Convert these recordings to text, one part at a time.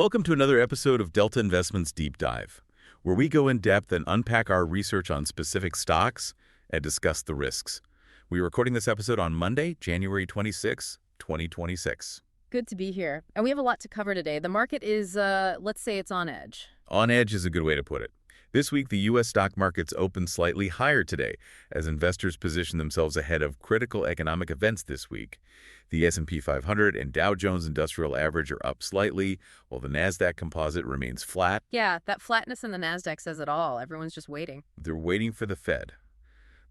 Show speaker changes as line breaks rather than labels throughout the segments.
Welcome to another episode of Delta Investments Deep Dive, where we go in depth and unpack our research on specific stocks and discuss the risks. We're recording this episode on Monday, January 26, 2026.
Good to be here. And we have a lot to cover today. The market is, let's say it's on edge.
On edge is a good way to put it. This week, the U.S. stock markets opened slightly higher today as investors position themselves ahead of critical economic events this week. The S&P 500 and Dow Jones Industrial Average are up slightly, while the NASDAQ composite remains flat.
Yeah, that flatness in the NASDAQ says it all. Everyone's just waiting.
They're waiting for the Fed.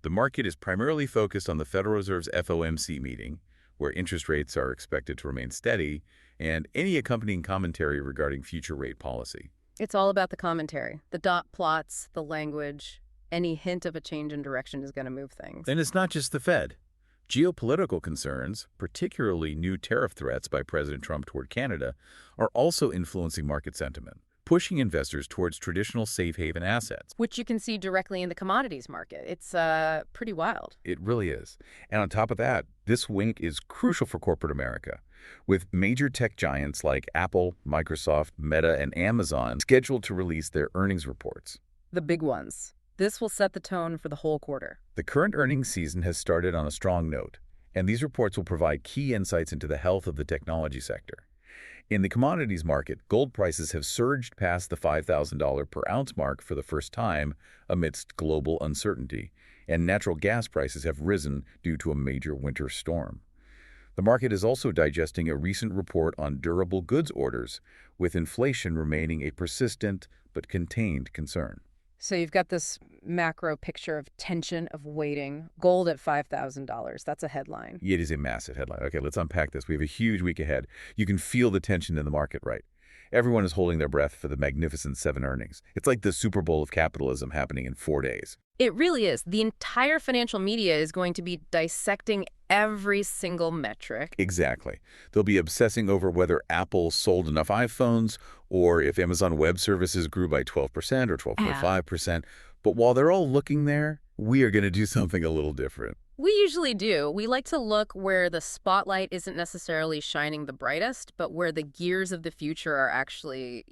The market is primarily focused on the Federal Reserve's FOMC meeting, where interest rates are expected to remain steady, and any accompanying commentary regarding future rate policy.
It's all about the commentary, the dot plots, the language. Any hint of a change in direction is going to move things.
And it's not just the Fed. Geopolitical concerns, particularly new tariff threats by President Trump toward Canada, are also influencing market sentiment, pushing investors towards traditional safe haven assets.
Which you can see directly in the commodities market. It's pretty wild.
It really is. And on top of that, this wink is crucial for corporate America, with major tech giants like Apple, Microsoft, Meta, and Amazon scheduled to release their earnings reports.
The big ones. This will set the tone for the whole quarter.
The current earnings season has started on a strong note, and these reports will provide key insights into the health of the technology sector. In the commodities market, gold prices have surged past the $5,000 per ounce mark for the first time amidst global uncertainty, and natural gas prices have risen due to a major winter storm. The market is also digesting a recent report on durable goods orders, with inflation remaining a persistent but contained concern.
So you've got this macro picture of tension, of waiting. Gold at $5,000. That's a headline.
It is a massive headline. Okay, let's unpack this. We have a huge week ahead. You can feel the tension in the market, right? Everyone is holding their breath for the Magnificent Seven earnings. It's like the Super Bowl of capitalism happening in 4 days.
It really is. The entire financial media is going to be dissecting every single metric.
Exactly. They'll be obsessing over whether Apple sold enough iPhones or if Amazon Web Services grew by 12% or 12.5%. But while they're all looking there, we are going to do something a little different.
We usually do. We like to look where the spotlight isn't necessarily shining the brightest, but where the gears of the future are actually,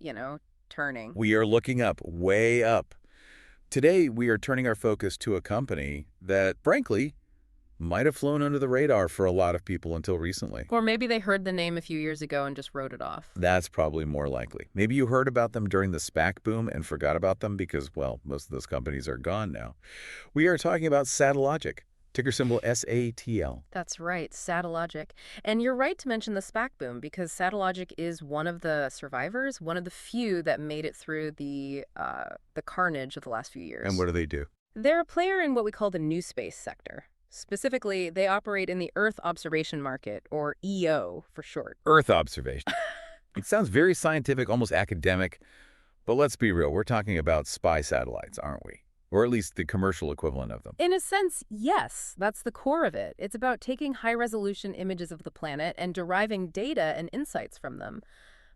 turning.
We are looking up, way up. Today, we are turning our focus to a company that, frankly, might have flown under the radar for a lot of people until recently.
Or maybe they heard the name a few years ago and just wrote it off.
That's probably more likely. Maybe you heard about them during the SPAC boom and forgot about them because, well, most of those companies are gone now. We are talking about Satellogic, ticker symbol SATL.
That's right, Satellogic. And you're right to mention the SPAC boom because Satellogic is one of the survivors, one of the few that made it through the carnage of the last few years.
And what do they do?
They're a player in what we call the new space sector. Specifically, they operate in the Earth observation market, or EO for short.
Earth observation. It sounds very scientific, almost academic, but let's be real. We're talking about spy satellites, aren't we? Or at least the commercial equivalent of them.
In a sense, yes. That's the core of it. It's about taking high-resolution images of the planet and deriving data and insights from them.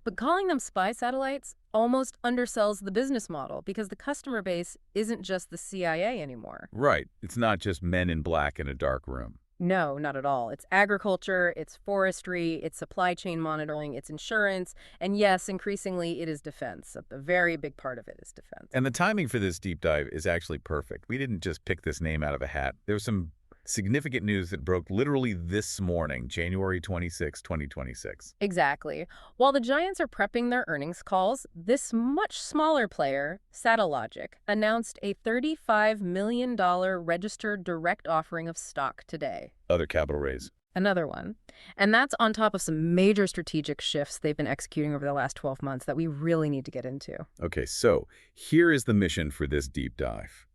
But calling them spy satellites almost undersells the business model because the customer base isn't just the CIA anymore.
Right. It's not just men in black in a dark room.
No, not at all. It's agriculture, it's forestry, it's supply chain monitoring, it's insurance, and yes, increasingly it is defense. A very big part of it is defense.
And the timing for this deep dive is actually perfect. We didn't just pick this name out of a hat. There was some significant news that broke literally this morning, January 26, 2026.
Exactly. While the giants are prepping their earnings calls, this much smaller player, Satellogic, announced a $35 million registered direct offering of stock today.
Other capital raise.
Another one. And that's on top of some major strategic shifts they've been executing over the last 12 months that we really need to get into.
Okay, so here is the mission for this deep dive.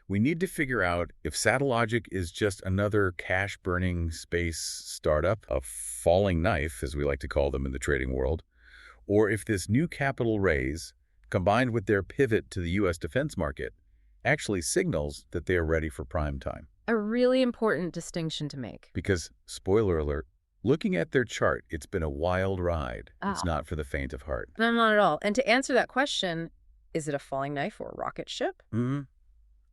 We need to figure out if Satellogic is just another cash-burning space startup, a falling knife, as we like to call them in the trading world, or if this new capital raise, combined with their pivot to the U.S. defense market, actually signals that they are ready for prime time.
A really important distinction to make.
Because, spoiler alert, looking at their chart, it's been a wild ride. It's not for the faint of heart.
No, not at all. And to answer that question, is it a falling knife or a rocket ship?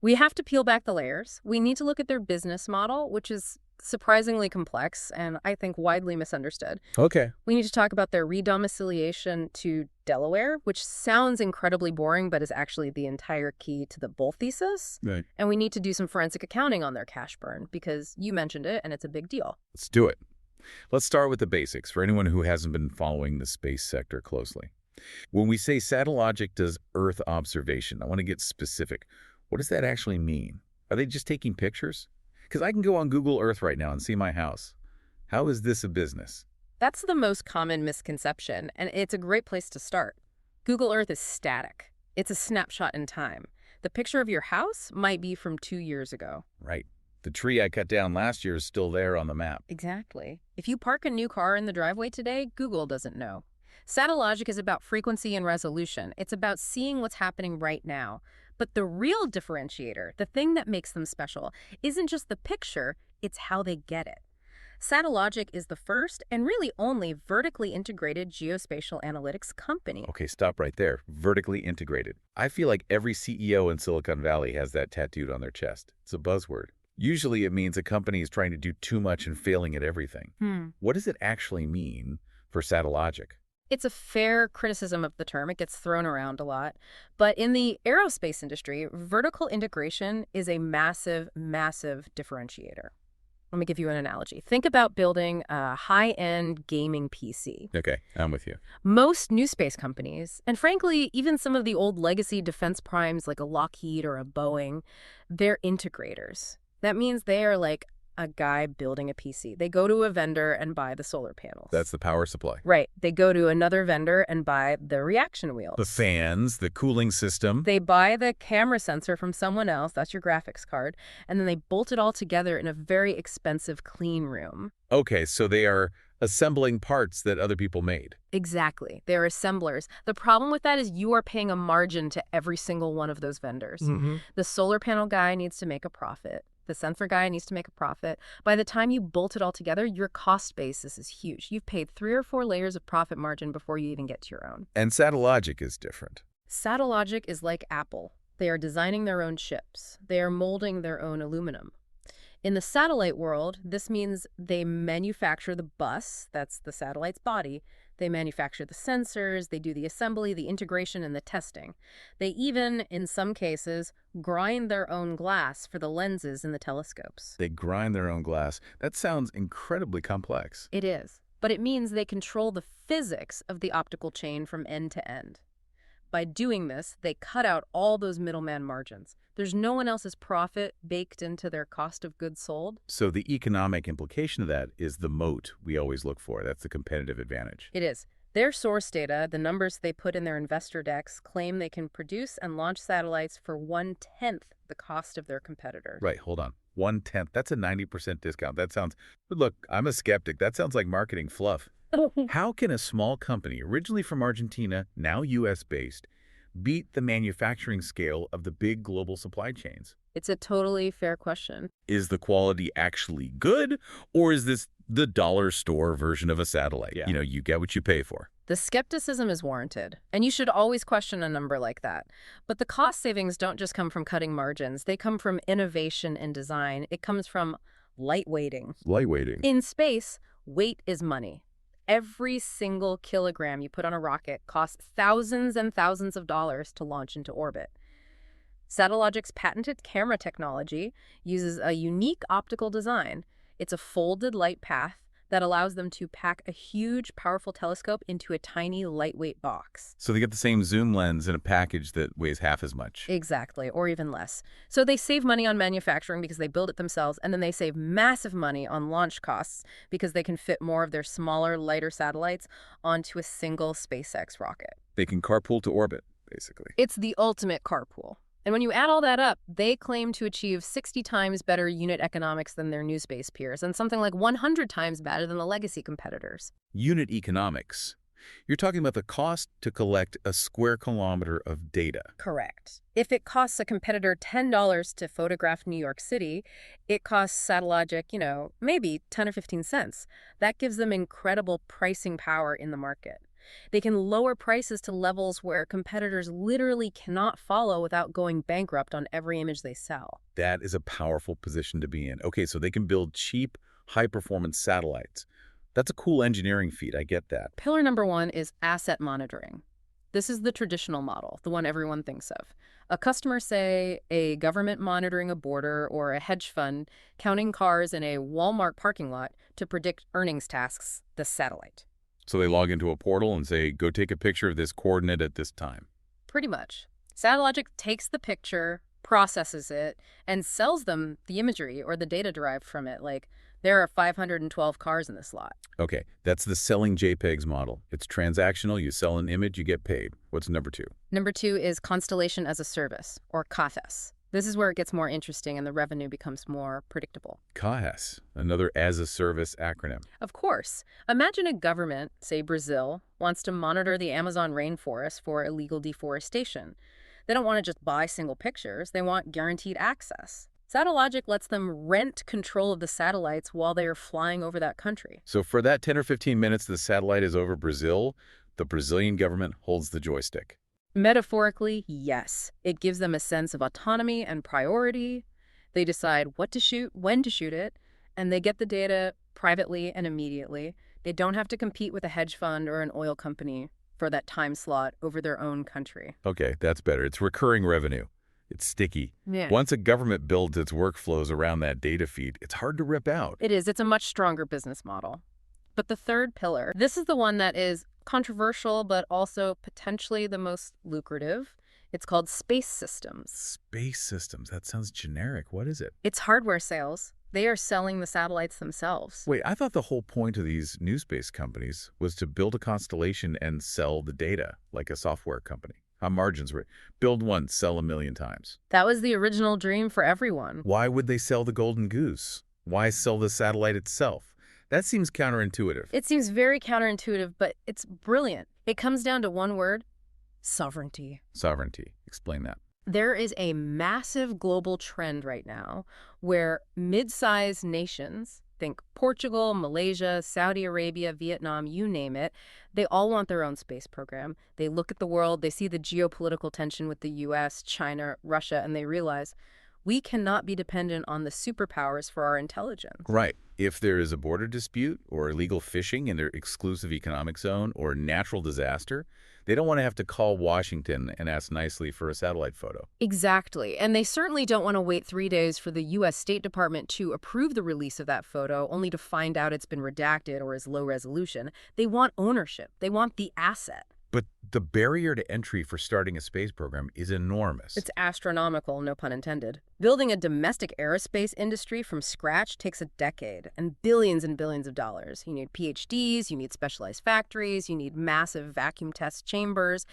We have to peel back the layers. We need to look at their business model, which is surprisingly complex and I think widely misunderstood.
Okay.
We need to talk about their redomiciliation to Delaware, which sounds incredibly boring, but is actually the entire key to the bull thesis.
Right.
And we need to do some forensic accounting on their cash burn, because you mentioned it, and it's a big deal.
Let's do it. Let's start with the basics for anyone who hasn't been following the space sector closely. When we say Satellogic does Earth observation, I want to get specific. What does that actually mean? Are they just taking pictures? Because I can go on Google Earth right now and see my house. How is this a business?
That's the most common misconception, and it's a great place to start. Google Earth is static. It's a snapshot in time. The picture of your house might be from 2 years ago.
Right. The tree I cut down last year is still there on the map.
Exactly. If you park a new car in the driveway today, Google doesn't know. Satellogic is about frequency and resolution. It's about seeing what's happening right now. But the real differentiator, the thing that makes them special, isn't just the picture, it's how they get it. Satellogic is the first and really only vertically integrated geospatial analytics company.
Okay, stop right there. Vertically integrated. I feel like every CEO in Silicon Valley has that tattooed on their chest. It's a buzzword. Usually it means a company is trying to do too much and failing at everything. What does it actually mean for Satellogic?
It's a fair criticism of the term. It gets thrown around a lot. But in the aerospace industry, vertical integration is a massive, massive differentiator. Let me give you an analogy. Think about building a high-end gaming PC.
Okay, I'm with you.
Most new space companies, and frankly, even some of the old legacy defense primes like a Lockheed or a Boeing, they're integrators. That means they are like a guy building a PC. They go to a vendor and buy the solar panels.
That's the power supply.
Right. They go to another vendor and buy the reaction wheels.
The fans, the cooling system.
They buy the camera sensor from someone else, that's your graphics card, and then they bolt it all together in a very expensive clean room.
Okay, so they are assembling parts that other people made.
Exactly. They're assemblers. The problem with that is you are paying a margin to every single one of those vendors. The solar panel guy needs to make a profit. The sensor guy needs to make a profit. By the time you bolt it all together, your cost basis is huge. You've paid 3 or 4 layers of profit margin before you even get to your own.
And Satellogic is different.
Satellogic is like Apple. They are designing their own chips. They are molding their own aluminum. In the satellite world, this means they manufacture the bus, that's the satellite's body. They manufacture the sensors, they do the assembly, the integration, and the testing. They even, in some cases, grind their own glass for the lenses in the telescopes.
They grind their own glass. That sounds incredibly complex.
It is, but it means they control the physics of the optical chain from end to end. By doing this, they cut out all those middleman margins. There's no one else's profit baked into their cost of goods sold.
So the economic implication of that is the moat we always look for. That's the competitive advantage.
It is. Their source data, the numbers they put in their investor decks, claim they can produce and launch satellites for 1/10 the cost of their competitors.
Right, hold on. 1/10. That's a 90% discount. That sounds... But look, I'm a skeptic. That sounds like marketing fluff. How can a small company, originally from Argentina, now U.S.-based, beat the manufacturing scale of the big global supply chains?
It's a totally fair question.
Is the quality actually good, or is this the dollar store version of a satellite?
Yeah.
You know, you get what you pay for.
The skepticism is warranted, and you should always question a number like that. But the cost savings don't just come from cutting margins. They come from innovation and design. It comes from lightweighting.
Lightweighting.
In space, weight is money. Every single kilogram you put on a rocket costs thousands and thousands of dollars to launch into orbit. Satellogic's patented camera technology uses a unique optical design. It's a folded light path that allows them to pack a huge, powerful telescope into a tiny, lightweight box.
So they get the same zoom lens in a package that weighs half as much.
Exactly, or even less. So they save money on manufacturing because they build it themselves, and then they save massive money on launch costs because they can fit more of their smaller, lighter satellites onto a single SpaceX rocket.
They can carpool to orbit, basically.
It's the ultimate carpool. And when you add all that up, they claim to achieve 60 times better unit economics than their new space peers, and something like 100 times better than the legacy competitors.
Unit economics. You're talking about the cost to collect a square kilometer of data.
Correct. If it costs a competitor $10 to photograph New York City, it costs Satellogic, maybe 10 or 15 cents. That gives them incredible pricing power in the market. They can lower prices to levels where competitors literally cannot follow without going bankrupt on every image they sell.
That is a powerful position to be in. Okay, so they can build cheap, high-performance satellites. That's a cool engineering feat, I get that.
Pillar number one is asset monitoring. This is the traditional model, the one everyone thinks of. A customer, say, a government monitoring a border or a hedge fund counting cars in a Walmart parking lot to predict earnings tasks, the satellite.
So they log into a portal and say, go take a picture of this coordinate at this time.
Pretty much. Satellogic takes the picture, processes it, and sells them the imagery or the data derived from it, like there are 512 cars in this lot.
Okay, that's the selling JPEGs model. It's transactional. You sell an image, you get paid. What's number two?
Number two is constellation as a service, or CAFS. This is where it gets more interesting and the revenue becomes more predictable.
CAS, another as-a-service acronym.
Of course. Imagine a government, say Brazil, wants to monitor the Amazon rainforest for illegal deforestation. They don't want to just buy single pictures. They want guaranteed access. Satellogic lets them rent control of the satellites while they are flying over that country.
So for that 10 or 15 minutes the satellite is over Brazil, the Brazilian government holds the joystick.
Metaphorically, yes. It gives them a sense of autonomy and priority. They decide what to shoot, when to shoot it, and they get the data privately and immediately. They don't have to compete with a hedge fund or an oil company for that time slot over their own country.
Okay, that's better. It's recurring revenue. It's sticky.
Yeah.
Once a government builds its workflows around that data feed, it's hard to rip out.
It is. It's a much stronger business model. But the third pillar, this is the one that is controversial, but also potentially the most lucrative. It's called space systems.
Space systems. That sounds generic. What is it?
It's hardware sales. They are selling the satellites themselves.
Wait, I thought the whole point of these new space companies was to build a constellation and sell the data, like a software company. How margins were. Build one, sell 1,000,000 times.
That was the original dream for everyone.
Why would they sell the golden goose? Why sell the satellite itself? That seems counterintuitive.
It seems very counterintuitive, but it's brilliant. It comes down to one word: sovereignty.
Sovereignty. Explain that.
There is a massive global trend right now where mid-sized nations, think Portugal, Malaysia, Saudi Arabia, Vietnam, you name it, they all want their own space program. They look at the world, they see the geopolitical tension with the US, China, Russia, and they realize we cannot be dependent on the superpowers for our intelligence.
Right. If there is a border dispute or illegal fishing in their exclusive economic zone or natural disaster, they don't want to have to call Washington and ask nicely for a satellite photo.
Exactly. And they certainly don't want to wait 3 days for the U.S. State Department to approve the release of that photo only to find out it's been redacted or is low resolution. They want ownership. They want the asset.
But the barrier to entry for starting a space program is enormous.
It's astronomical, no pun intended. Building a domestic aerospace industry from scratch takes a decade and billions of dollars. You need PhDs, you need specialized factories, you need massive vacuum test chambers.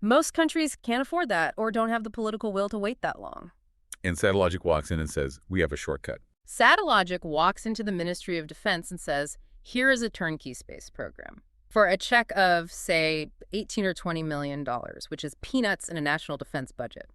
Most countries can't afford that or don't have the political will to wait that long.
And Satellogic walks in and says, we have a shortcut.
Satellogic walks into the Ministry of Defense and says, here is a turnkey space program. For a check of, say, $18 or $20 million, which is peanuts in a national defense budget.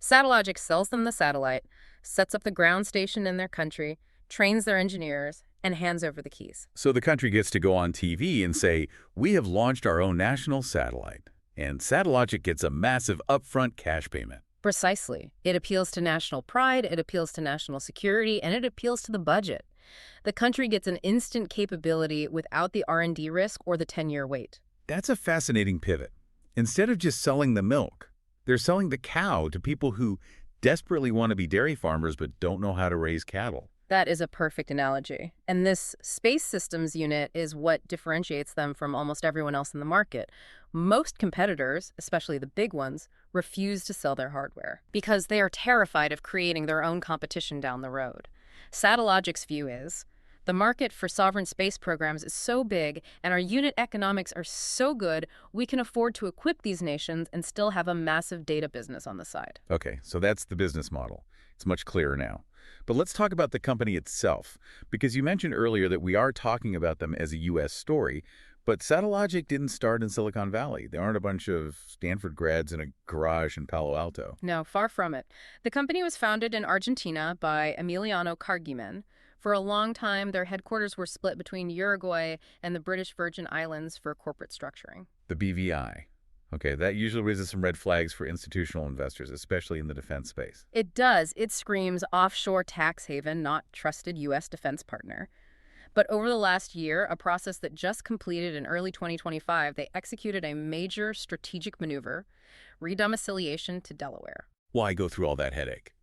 Satellogic sells them the satellite, sets up the ground station in their country, trains their engineers, and hands over the keys.
So the country gets to go on TV and say, we have launched our own national satellite. And Satellogic gets a massive upfront cash payment.
Precisely. It appeals to national pride, it appeals to national security, and it appeals to the budget. The country gets an instant capability without the R&D risk or the 10-year wait.
That's a fascinating pivot. Instead of just selling the milk, they're selling the cow to people who desperately want to be dairy farmers but don't know how to raise cattle.
That is a perfect analogy. And this space systems unit is what differentiates them from almost everyone else in the market. Most competitors, especially the big ones, refuse to sell their hardware because they are terrified of creating their own competition down the road. Satellogic's view is, the market for sovereign space programs is so big and our unit economics are so good, we can afford to equip these nations and still have a massive data business on the side.
Okay, so that's the business model. It's much clearer now. But let's talk about the company itself, because you mentioned earlier that we are talking about them as a U.S. story, but Satellogic didn't start in Silicon Valley. They aren't a bunch of Stanford grads in a garage in Palo Alto.
No, far from it. The company was founded in Argentina by Emiliano Cargimen. For a long time, their headquarters were split between Uruguay and the British Virgin Islands for corporate structuring.
The BVI. Okay, that usually raises some red flags for institutional investors, especially in the defense space.
It does. It screams offshore tax haven, not trusted U.S. defense partner. But over the last year, a process that just completed in early 2025, they executed a major strategic maneuver, redomiciliation to Delaware.
Why go through all that headache?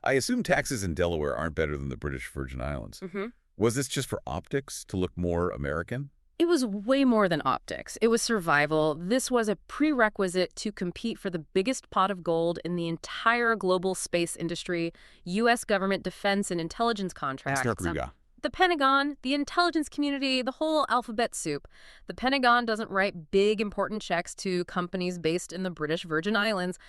I assume taxes in Delaware aren't better than the British Virgin Islands. Was this just for optics, to look more American?
It was way more than optics. It was survival. This was a prerequisite to compete for the biggest pot of gold in the entire global space industry, U.S. government defense and intelligence contracts. The Pentagon, the intelligence community, the whole alphabet soup. The Pentagon doesn't write big, important checks to companies based in the British Virgin Islands.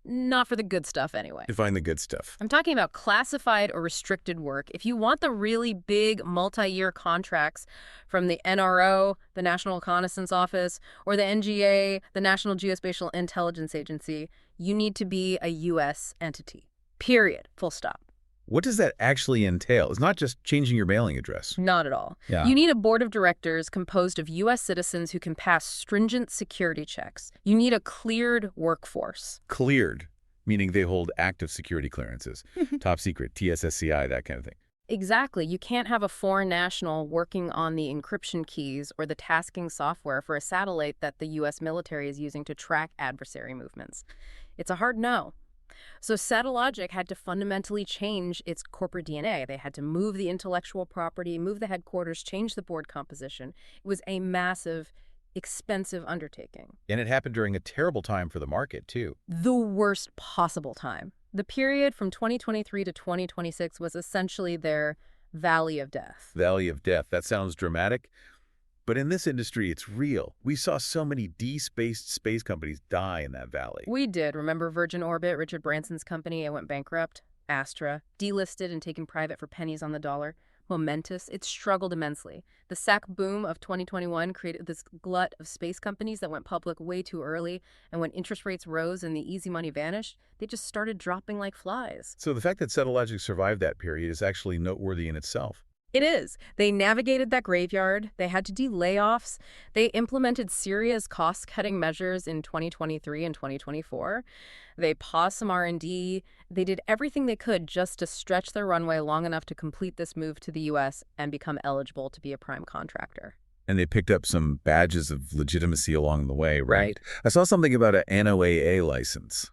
Not for the good stuff, anyway.
Define the good stuff.
I'm talking about classified or restricted work. If you want the really big multi-year contracts from the NRO, the National Reconnaissance Office, or the NGA, the National Geospatial Intelligence Agency, you need to be a U.S. entity. Period. Full stop.
What does that actually entail? It's not just changing your mailing address.
Not at all.
Yeah.
You need a board of directors composed of U.S. citizens who can pass stringent security checks. You need a cleared workforce.
Cleared, meaning they hold active security clearances. Top secret, TSSCI, that kind of thing.
Exactly. You can't have a foreign national working on the encryption keys or the tasking software for a satellite that the U.S. military is using to track adversary movements. It's a hard no. So Satellogic had to fundamentally change its corporate DNA. They had to move the intellectual property, move the headquarters, change the board composition. It was a massive, expensive undertaking.
And it happened during a terrible time for the market, too.
The worst possible time. The period from 2023 to 2026 was essentially their valley of death.
Valley of death. That sounds dramatic. But in this industry, it's real. We saw so many de-spaced space companies die in that valley.
We did. Remember Virgin Orbit, Richard Branson's company? It went bankrupt. Astra, delisted and taken private for pennies on the dollar. Momentous. It struggled immensely. The SAC boom of 2021 created this glut of space companies that went public way too early, and when interest rates rose and the easy money vanished, they just started dropping like flies.
So the fact that Satellogic survived that period is actually noteworthy in itself.
It is. They navigated that graveyard. They had to do layoffs. They implemented serious cost-cutting measures in 2023 and 2024. They paused some R&D. They did everything they could just to stretch their runway long enough to complete this move to the U.S. and become eligible to be a prime contractor.
And they picked up some badges of legitimacy along the way, right? I saw something about an NOAA license.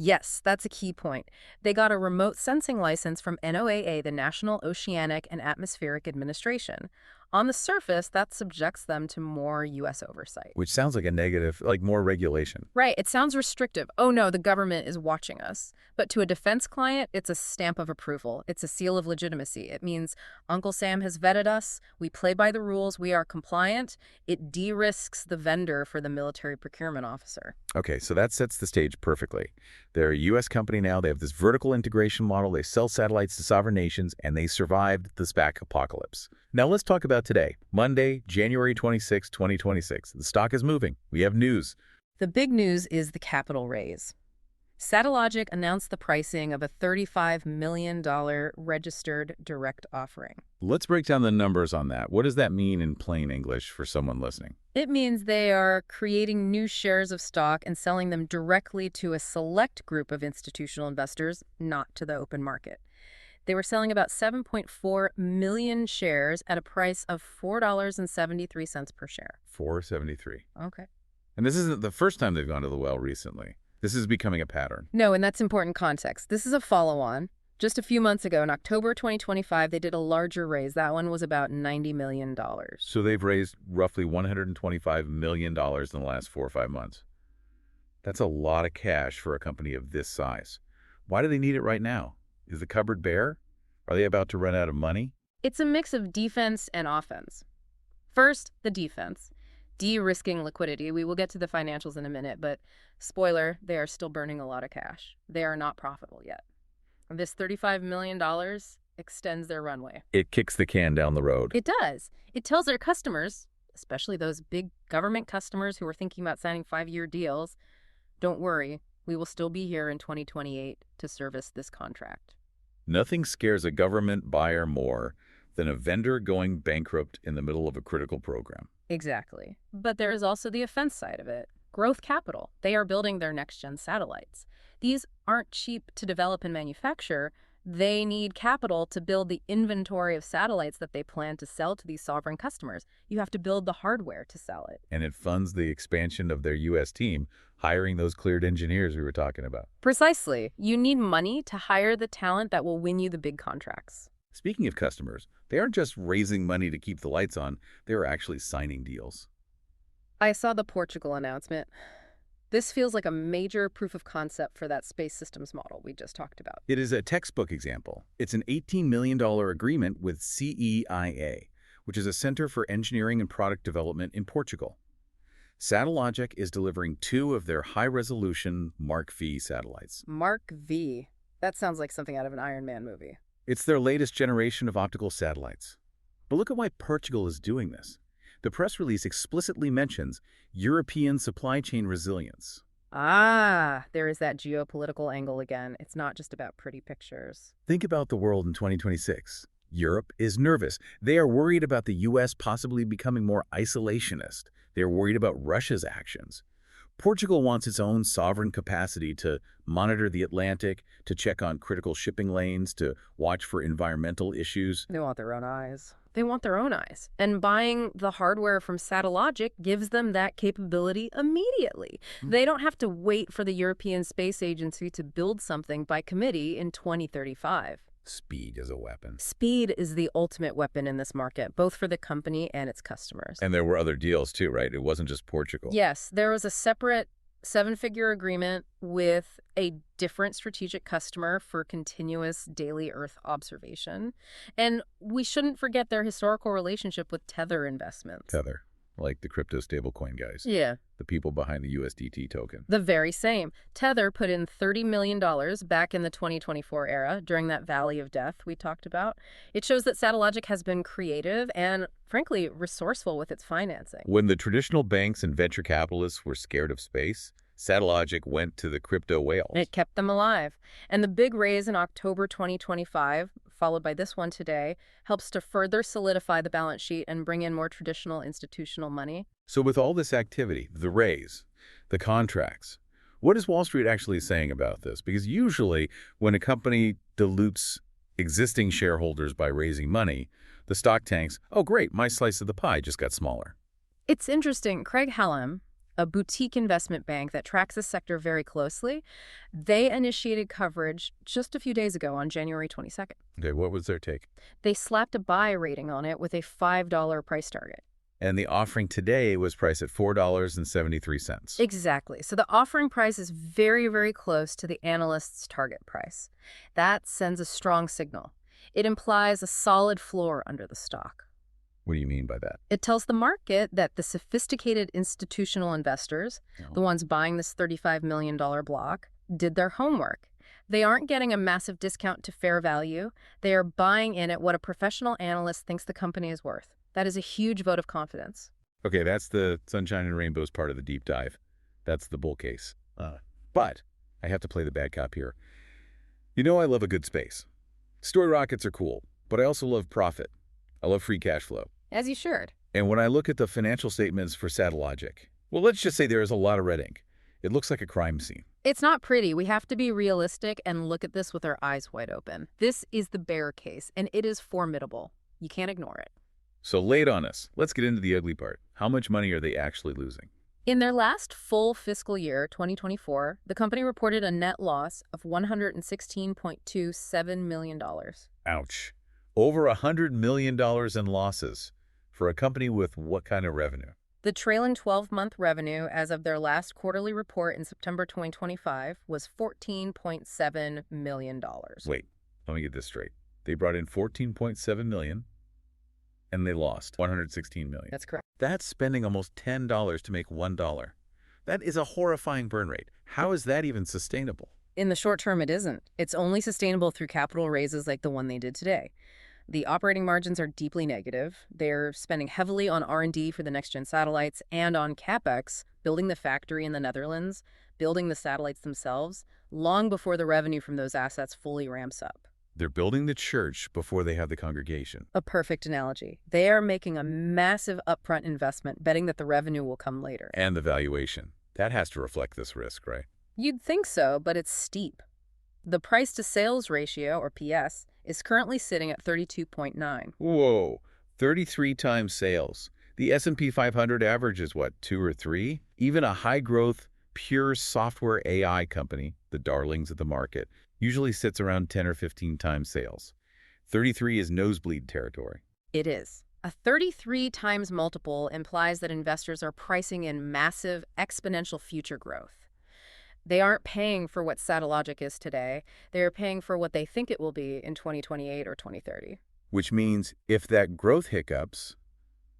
Yes, that's a key point. They got a remote sensing license from NOAA, the National Oceanic and Atmospheric Administration. On the surface, that subjects them to more U.S. oversight.
Which sounds like a negative, like more regulation.
Right. It sounds restrictive. Oh, no, the government is watching us. But to a defense client, it's a stamp of approval. It's a seal of legitimacy. It means Uncle Sam has vetted us. We play by the rules. We are compliant. It de-risks the vendor for the military procurement officer.
Okay, so that sets the stage perfectly. They're a U.S. company now. They have this vertical integration model. They sell satellites to sovereign nations, and they survived the SPAC apocalypse. Now let's talk about today, Monday, January 26, 2026. The stock is moving. We have news.
The big news is the capital raise. Satellogic announced the pricing of a $35 million registered direct offering.
Let's break down the numbers on that. What does that mean in plain English for someone listening?
It means they are creating new shares of stock and selling them directly to a select group of institutional investors, not to the open market. They were selling about 7.4 million shares at a price of $4.73 per share.
$4.73.
Okay.
And this isn't the first time they've gone to the well recently. This is becoming a pattern.
No, and that's important context. This is a follow-on. Just a few months ago, in October 2025, they did a larger raise. That one was about $90 million.
So they've raised roughly $125 million in the last 4 or 5 months. That's a lot of cash for a company of this size. Why do they need it right now? Is the cupboard bare? Are they about to run out of money?
It's a mix of defense and offense. First, the defense. De-risking liquidity. We will get to the financials in a minute, but spoiler, they are still burning a lot of cash. They are not profitable yet. This $35 million extends their runway.
It kicks the can down the road.
It does. It tells their customers, especially those big government customers who are thinking about signing 5-year deals, don't worry, we will still be here in 2028 to service this contract.
Nothing scares a government buyer more than a vendor going bankrupt in the middle of a critical program.
Exactly. But there is also the offense side of it. Growth capital. They are building their next-gen satellites. These aren't cheap to develop and manufacture. They need capital to build the inventory of satellites that they plan to sell to these sovereign customers. You have to build the hardware to sell it.
And it funds the expansion of their U.S. team, hiring those cleared engineers we were talking about.
Precisely. You need money to hire the talent that will win you the big contracts.
Speaking of customers, they aren't just raising money to keep the lights on, they are actually signing deals.
I saw the Portugal announcement. This feels like a major proof of concept for that space systems model we just talked about.
It is a textbook example. It's an $18 million agreement with CEIA, which is a Center for Engineering and Product Development in Portugal. Satellogic is delivering 2 of their high-resolution Mark V satellites.
Mark V. That sounds like something out of an Iron Man movie.
It's their latest generation of optical satellites. But look at why Portugal is doing this. The press release explicitly mentions European supply chain resilience.
Ah, there is that geopolitical angle again. It's not just about pretty pictures.
Think about the world in 2026. Europe is nervous. They are worried about the U.S. possibly becoming more isolationist. They are worried about Russia's actions. Portugal wants its own sovereign capacity to monitor the Atlantic, to check on critical shipping lanes, to watch for environmental issues.
They want their own eyes. They want their own eyes. And buying the hardware from Satellogic gives them that capability immediately. They don't have to wait for the European Space Agency to build something by committee in 2035.
Speed is a weapon.
Speed is the ultimate weapon in this market, both for the company and its customers.
And there were other deals too, right? It wasn't just Portugal.
Yes, there was a separate 7-figure agreement with a different strategic customer for continuous daily Earth observation. And we shouldn't forget their historical relationship with Tether Investments.
Tether, like the crypto stablecoin guys.
Yeah.
The people behind the USDT token.
The very same. Tether put in $30 million back in the 2024 era during that valley of death we talked about. It shows that Satellogic has been creative and, frankly, resourceful with its financing.
When the traditional banks and venture capitalists were scared of space, Satellogic went to the crypto whales.
It kept them alive. And the big raise in October 2025, followed by this one today, helps to further solidify the balance sheet and bring in more traditional institutional money.
So with all this activity, the raise, the contracts, what is Wall Street actually saying about this? Because usually when a company dilutes existing shareholders by raising money, the stock tanks, oh great, my slice of the pie just got smaller.
It's interesting. Craig Hallam, a boutique investment bank that tracks this sector very closely, they initiated coverage just a few days ago on January 22nd.
Okay, what was their take?
They slapped a buy rating on it with a $5 price target.
And the offering today was priced at $4.73.
Exactly. So the offering price is very, very close to the analyst's target price. That sends a strong signal. It implies a solid floor under the stock.
What do you mean by that?
It tells the market that the sophisticated institutional investors, the ones buying this $35 million block, did their homework. They aren't getting a massive discount to fair value. They are buying in at what a professional analyst thinks the company is worth. That is a huge vote of confidence.
Okay, that's the sunshine and rainbows part of the deep dive. That's the bull case. But I have to play the bad cop here. You know I love a good space. Story rockets are cool, but I also love profit. I love free cash flow.
As you should.
And when I look at the financial statements for Satellogic, well, let's just say there is a lot of red ink. It looks like a crime scene.
It's not pretty. We have to be realistic and look at this with our eyes wide open. This is the bear case, and it is formidable. You can't ignore it.
So lay it on us. Let's get into the ugly part. How much money are they actually losing?
In their last full fiscal year, 2024, the company reported a net loss of $116.27 million.
Ouch. Over $100 million in losses for a company with what kind of revenue?
The trailing 12-month revenue as of their last quarterly report in September 2025 was $14.7 million.
Wait, let me get this straight. They brought in $14.7 million and they lost $116 million.
That's correct.
That's spending almost $10 to make $1. That is a horrifying burn rate. How is that even sustainable?
In the short term, it isn't. It's only sustainable through capital raises like the one they did today. The operating margins are deeply negative. They're spending heavily on R&D for the next-gen satellites and on CapEx, building the factory in the Netherlands, building the satellites themselves, long before the revenue from those assets fully ramps up.
They're building the church before they have the congregation.
A perfect analogy. They are making a massive upfront investment, betting that the revenue will come later.
And the valuation. That has to reflect this risk, right?
You'd think so, but it's steep. The price-to-sales ratio, or PS, is currently sitting at 32.9.
Whoa, 33 times sales. The S&P 500 average is what, 2 or 3? Even a high-growth, pure software AI company, the darlings of the market, usually sits around 10 or 15 times sales. 33 is nosebleed territory.
It is. A 33 times multiple implies that investors are pricing in massive, exponential future growth. They aren't paying for what Satellogic is today. They are paying for what they think it will be in 2028 or 2030.
Which means if that growth hiccups,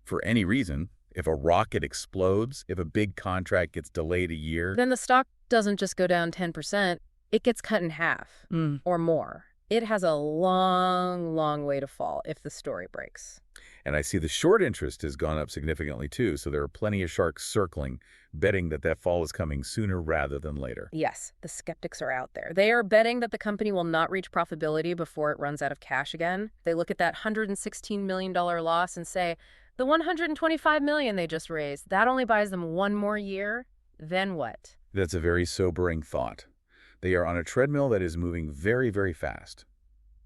for any reason, if a rocket explodes, if a big contract gets delayed a year,
Then the stock doesn't just go down 10%, it gets cut in half or more. It has a long, long way to fall if the story breaks.
and I see the short interest has gone up significantly too, so there are plenty of sharks circling, betting that that fall is coming sooner rather than later.
Yes, the skeptics are out there. They are betting that the company will not reach profitability before it runs out of cash again. They look at that $116 million loss and say, the $125 million they just raised, that only buys them one more year? Then what?
That's a very sobering thought. They are on a treadmill that is moving very, very fast.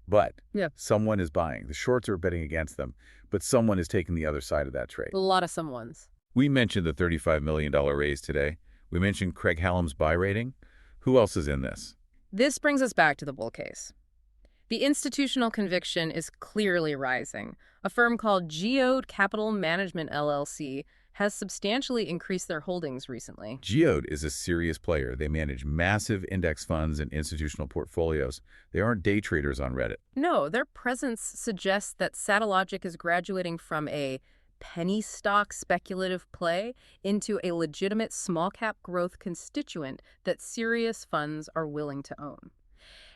But someone is buying. The shorts are betting against them, but someone is taking the other side of that trade.
A lot of someones.
We mentioned the $35 million raise today. We mentioned Craig Hallam's buy rating. Who else is in this?
This brings us back to the bull case. The institutional conviction is clearly rising. A firm called Geode Capital Management, LLC, has substantially increased their holdings recently.
Geode is a serious player. They manage massive index funds and institutional portfolios. They aren't day traders on Reddit.
No, their presence suggests that Satellogic is graduating from a penny stock speculative play into a legitimate small-cap growth constituent that serious funds are willing to own.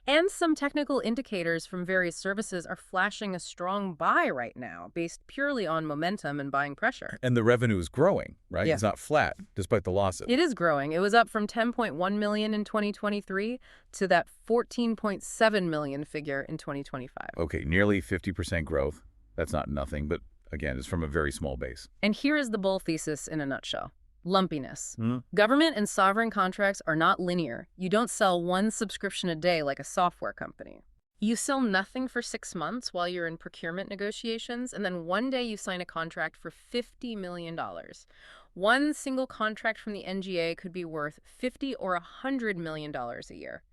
And some technical indicators from various services are flashing a strong buy right now, based purely on momentum and buying pressure.
And the revenue is growing, right?
Yeah.
It's not flat, despite the losses.
It is growing. It was up from $10.1 million in 2023 to that $14.7 million figure in 2025.
Okay, nearly 50% growth. That's not nothing, but again, it's from a very small base.
And here is the bull thesis in a nutshell. Lumpiness. Government and sovereign contracts are not linear. You don't sell one subscription a day like a software company. You sell nothing for 6 months while you're in procurement negotiations, and then one day you sign a contract for $50 million. One single contract from the NGA could be worth $50 or $100 million a year.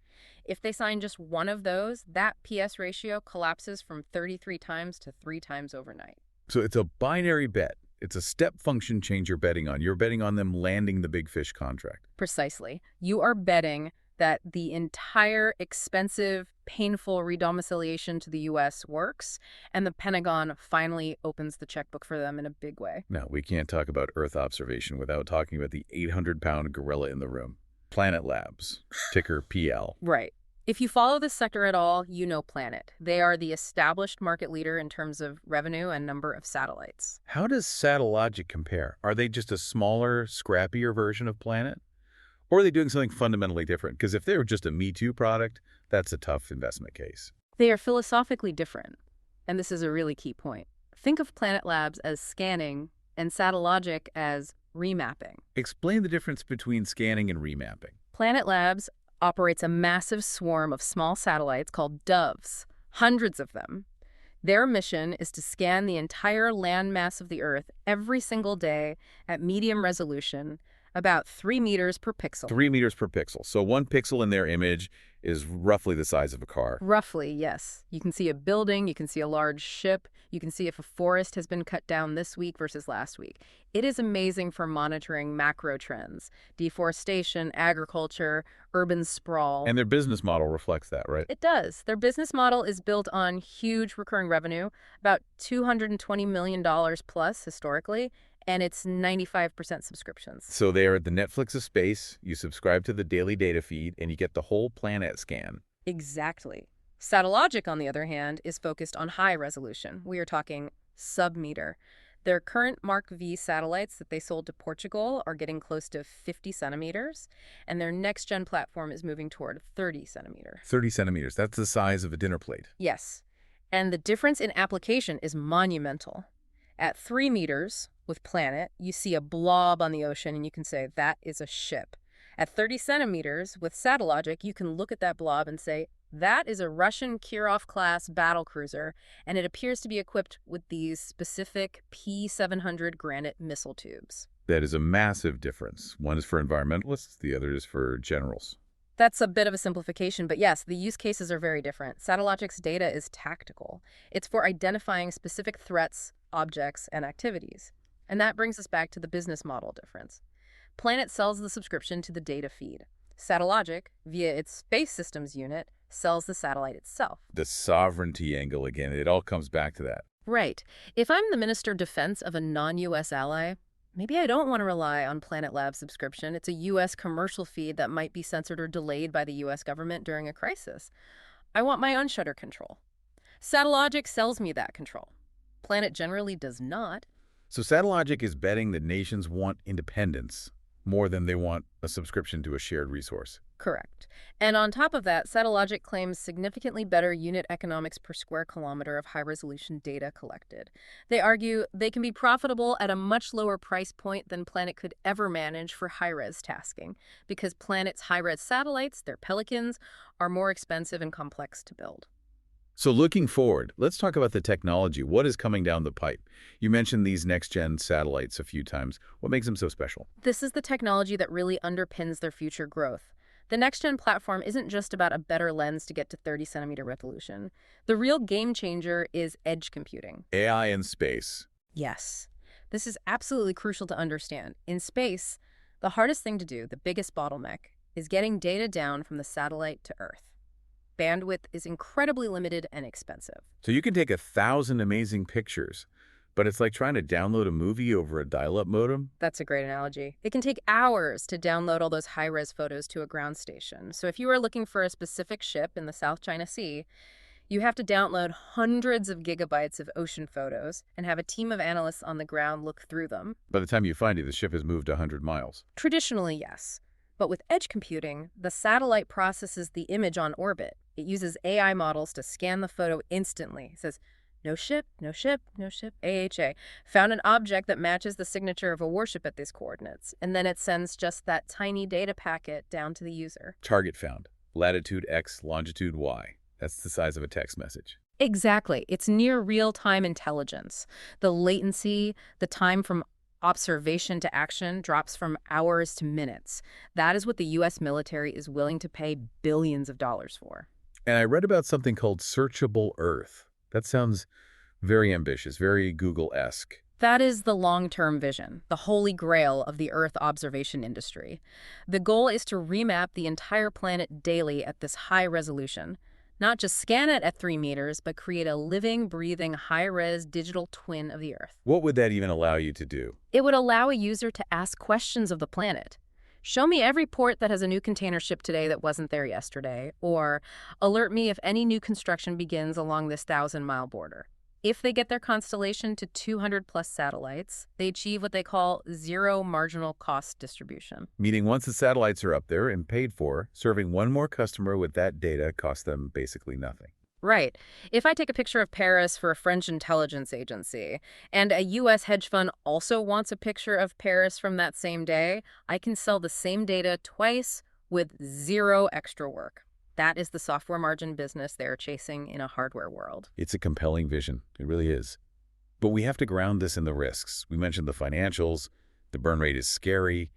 If they sign just one of those, that PS ratio collapses from 33 times to 3 times overnight.
So it's a binary bet. It's a step function change you're betting on. You're betting on them landing the big fish contract.
Precisely. You are betting that the entire expensive, painful redomiciliation to the U.S. works, and the Pentagon finally opens the checkbook for them in a big way.
Now, we can't talk about Earth observation without talking about the 800-pound gorilla in the room. Planet Labs, ticker PL.
Right. If you follow this sector at all, you know Planet. They are the established market leader in terms of revenue and number of satellites.
How does Satellogic compare? Are they just a smaller, scrappier version of Planet? Or are they doing something fundamentally different? Because if they were just a Me Too product, that's a tough investment case.
They are philosophically different, and this is a really key point. Think of Planet Labs as scanning and Satellogic as remapping.
Explain the difference between scanning and remapping.
Planet Labs operates a massive swarm of small satellites called doves, hundreds of them. Their mission is to scan the entire landmass of the Earth every single day at medium resolution, about 3 meters per pixel.
3 meters per pixel. So 1 pixel in their image is roughly the size of a car.
Roughly, yes. You can see a building, you can see a large ship, you can see if a forest has been cut down this week versus last week. It is amazing for monitoring macro trends, deforestation, agriculture, urban sprawl.
And their business model reflects that, right?
It does. Their business model is built on huge recurring revenue, about $220 million plus historically, and it's 95% subscriptions.
So they are the Netflix of space. You subscribe to the daily data feed, and you get the whole planet scan.
Exactly. Satellogic, on the other hand, is focused on high resolution. We are talking sub-meter. Their current Mark V satellites that they sold to Portugal are getting close to 50 centimeters, and their next-gen platform is moving toward 30 centimeter.
30 centimeters. That's the size of a dinner plate.
Yes, and the difference in application is monumental. At 3 meters with Planet, you see a blob on the ocean and you can say, that is a ship. At 30 centimeters with Satellogic, you can look at that blob and say, that is a Russian Kirov-class battlecruiser, and it appears to be equipped with these specific P-700 Granite missile tubes.
That is a massive difference. One is for environmentalists, the other is for generals.
That's a bit of a simplification, but yes, the use cases are very different. Satellogic's data is tactical. It's for identifying specific threats, objects, and activities. And that brings us back to the business model difference. Planet sells the subscription to the data feed. Satellogic, via its space systems unit, sells the satellite itself.
The sovereignty angle again, it all comes back to that.
Right. If I'm the Minister of Defense of a non-U.S. ally, maybe I don't want to rely on Planet Lab's subscription. It's a U.S. commercial feed that might be censored or delayed by the U.S. government during a crisis. I want my own shutter control. Satellogic sells me that control. Planet generally does not.
So Satellogic is betting that nations want independence more than they want a subscription to a shared resource.
Correct. And on top of that, Satellogic claims significantly better unit economics per square kilometer of high-resolution data collected. They argue they can be profitable at a much lower price point than Planet could ever manage for high-res tasking, because Planet's high-res satellites, their Pelicans, are more expensive and complex to build.
So looking forward, let's talk about the technology. What is coming down the pipe? You mentioned these next-gen satellites a few times. What makes them so special?
This is the technology that really underpins their future growth. The next-gen platform isn't just about a better lens to get to 30-centimeter resolution. The real game changer is edge computing.
AI in space.
Yes. This is absolutely crucial to understand. In space, the hardest thing to do, the biggest bottleneck, is getting data down from the satellite to Earth. Bandwidth is incredibly limited and expensive.
So you can take 1,000 amazing pictures, but it's like trying to download a movie over a dial-up modem?
That's a great analogy. It can take hours to download all those high-res photos to a ground station. So if you are looking for a specific ship in the South China Sea, you have to download hundreds of gigabytes of ocean photos and have a team of analysts on the ground look through them.
By the time you find it, the ship has moved 100 miles.
Traditionally, yes. But with edge computing, the satellite processes the image on orbit. It uses AI models to scan the photo instantly. It says, no ship, no ship, no ship, AHA. Found an object that matches the signature of a warship at these coordinates. And then it sends just that tiny data packet down to the user.
Target found. Latitude X, longitude Y. That's the size of a text message.
Exactly. It's near real-time intelligence. The latency, the time from observation to action drops from hours to minutes. That is what the U.S. military is willing to pay billions of dollars for.
And I read about something called Searchable Earth. That sounds very ambitious, very Google-esque.
That is the long-term vision, the holy grail of the Earth observation industry. The goal is to remap the entire planet daily at this high resolution. Not just scan it at 3 meters, but create a living, breathing, high-res digital twin of the Earth.
What would that even allow you to do?
It would allow a user to ask questions of the planet. Show me every port that has a new container ship today that wasn't there yesterday, or alert me if any new construction begins along this 1,000-mile border. If they get their constellation to 200-plus satellites, they achieve what they call zero marginal cost distribution.
Meaning once the satellites are up there and paid for, serving one more customer with that data costs them basically nothing.
Right. If I take a picture of Paris for a French intelligence agency, and a U.S. hedge fund also wants a picture of Paris from that same day, I can sell the same data twice with zero extra work. That is the software margin business they're chasing in a hardware world.
It's a compelling vision. It really is. But we have to ground this in the risks. We mentioned the financials. The burn rate is scary.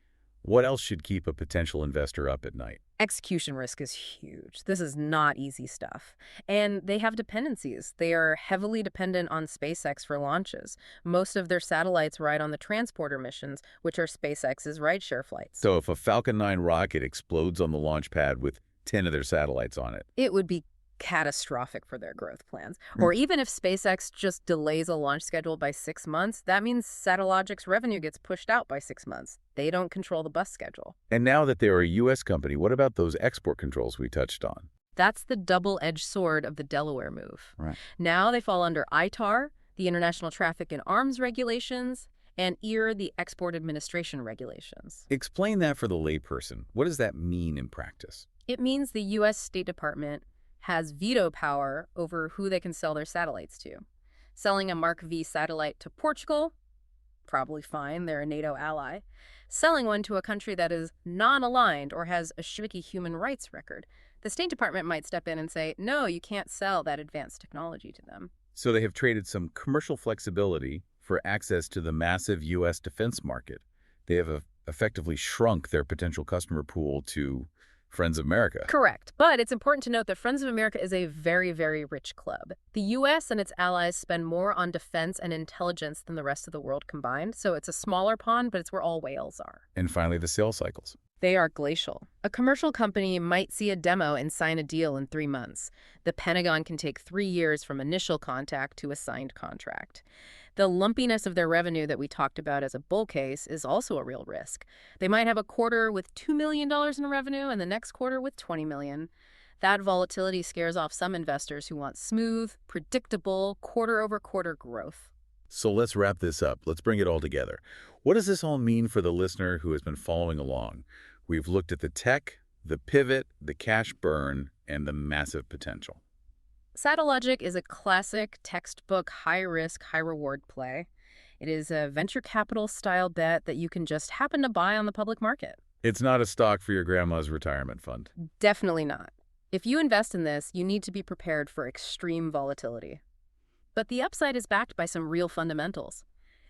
What else should keep a potential investor up at night?
Execution risk is huge. This is not easy stuff. And they have dependencies. They are heavily dependent on SpaceX for launches. Most of their satellites ride on the transporter missions, which are SpaceX's rideshare flights.
So if a Falcon 9 rocket explodes on the launch pad with 10 of their satellites on it,
it would be catastrophic for their growth plans. Or even if SpaceX just delays a launch schedule by 6 months, that means Satellogic's revenue gets pushed out by 6 months. They don't control the bus schedule.
And now that they're a U.S. company, what about those export controls we touched on?
That's the double-edged sword of the Delaware move.
Right.
Now they fall under ITAR, the International Traffic in Arms Regulations, and EAR, the Export Administration Regulations.
Explain that for the layperson. What does that mean in practice?
It means the U.S. State Department has veto power over who they can sell their satellites to. Selling a Mark V satellite to Portugal, probably fine, they're a NATO ally. Selling one to a country that is non-aligned or has a shaky human rights record, the State Department might step in and say, no, you can't sell that advanced technology to them.
So they have traded some commercial flexibility for access to the massive U.S. defense market. They have effectively shrunk their potential customer pool to Friends of America.
Correct. But it's important to note that Friends of America is a very, very rich club. The U.S. and its allies spend more on defense and intelligence than the rest of the world combined, so it's a smaller pond, but it's where all whales are.
And finally, the sales cycles.
They are glacial. A commercial company might see a demo and sign a deal in 3 months. The Pentagon can take 3 years from initial contact to a signed contract. The lumpiness of their revenue that we talked about as a bull case is also a real risk. They might have a quarter with $2 million in revenue and the next quarter with $20 million. That volatility scares off some investors who want smooth, predictable, quarter-over-quarter growth.
So let's wrap this up. Let's bring it all together. What does this all mean for the listener who has been following along? We've looked at the tech, the pivot, the cash burn, and the massive potential.
Satellogic is a classic textbook high-risk, high-reward play. It is a venture capital-style bet that you can just happen to buy on the public market.
It's not a stock for your grandma's retirement fund.
Definitely not. If you invest in this, you need to be prepared for extreme volatility. But the upside is backed by some real fundamentals.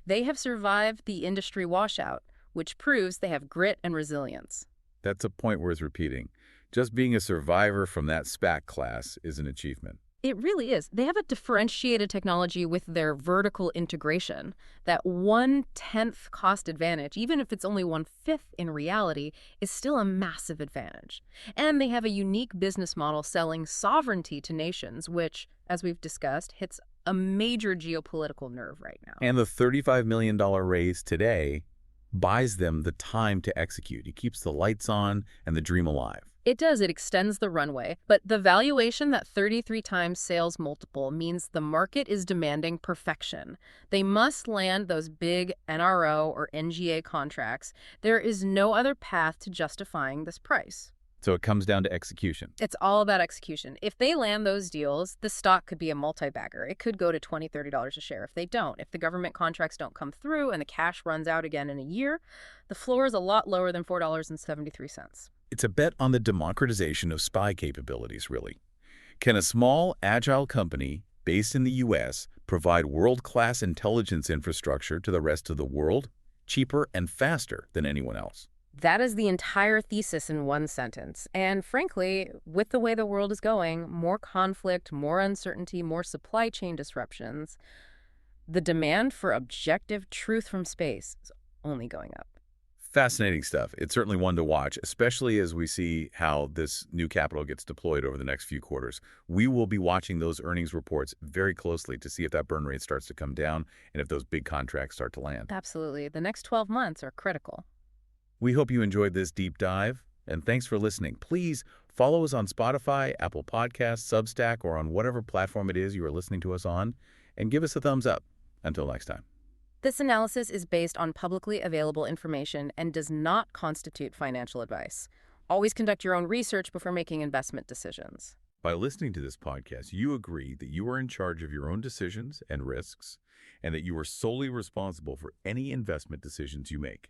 They have survived the industry washout, which proves they have grit and resilience.
That's a point worth repeating. Just being a survivor from that SPAC class is an achievement.
It really is. They have a differentiated technology with their vertical integration. That 1/10 cost advantage, even if it's only 1/5 in reality, is still a massive advantage. And they have a unique business model selling sovereignty to nations, which, as we've discussed, hits a major geopolitical nerve right now.
And the $35 million raise today buys them the time to execute. It keeps the lights on and the dream alive.
It does. It extends the runway. But the valuation, that 33 times sales multiple, means the market is demanding perfection. They must land those big NRO or NGA contracts. There is no other path to justifying this price.
So it comes down to execution.
It's all about execution. If they land those deals, the stock could be a multi-bagger. It could go to $20, $30 a share. If they don't, if the government contracts don't come through and the cash runs out again in a year, the floor is a lot lower than $4.73.
It's a bet on the democratization of spy capabilities, really. Can a small, agile company based in the U.S. provide world-class intelligence infrastructure to the rest of the world, cheaper and faster than anyone else?
That is the entire thesis in one sentence. And frankly, with the way the world is going, more conflict, more uncertainty, more supply chain disruptions, the demand for objective truth from space is only going up.
Fascinating stuff. It's certainly one to watch, especially as we see how this new capital gets deployed over the next few quarters. We will be watching those earnings reports very closely to see if that burn rate starts to come down and if those big contracts start to land.
Absolutely. The next 12 months are critical.
We hope you enjoyed this deep dive, and thanks for listening. Please follow us on Spotify, Apple Podcasts, Substack, or on whatever platform it is you are listening to us on, and give us a thumbs up. Until next time.
This analysis is based on publicly available information and does not constitute financial advice. Always conduct your own research before making investment decisions.
By listening to this podcast, you agree that you are in charge of your own decisions and risks, and that you are solely responsible for any investment decisions you make.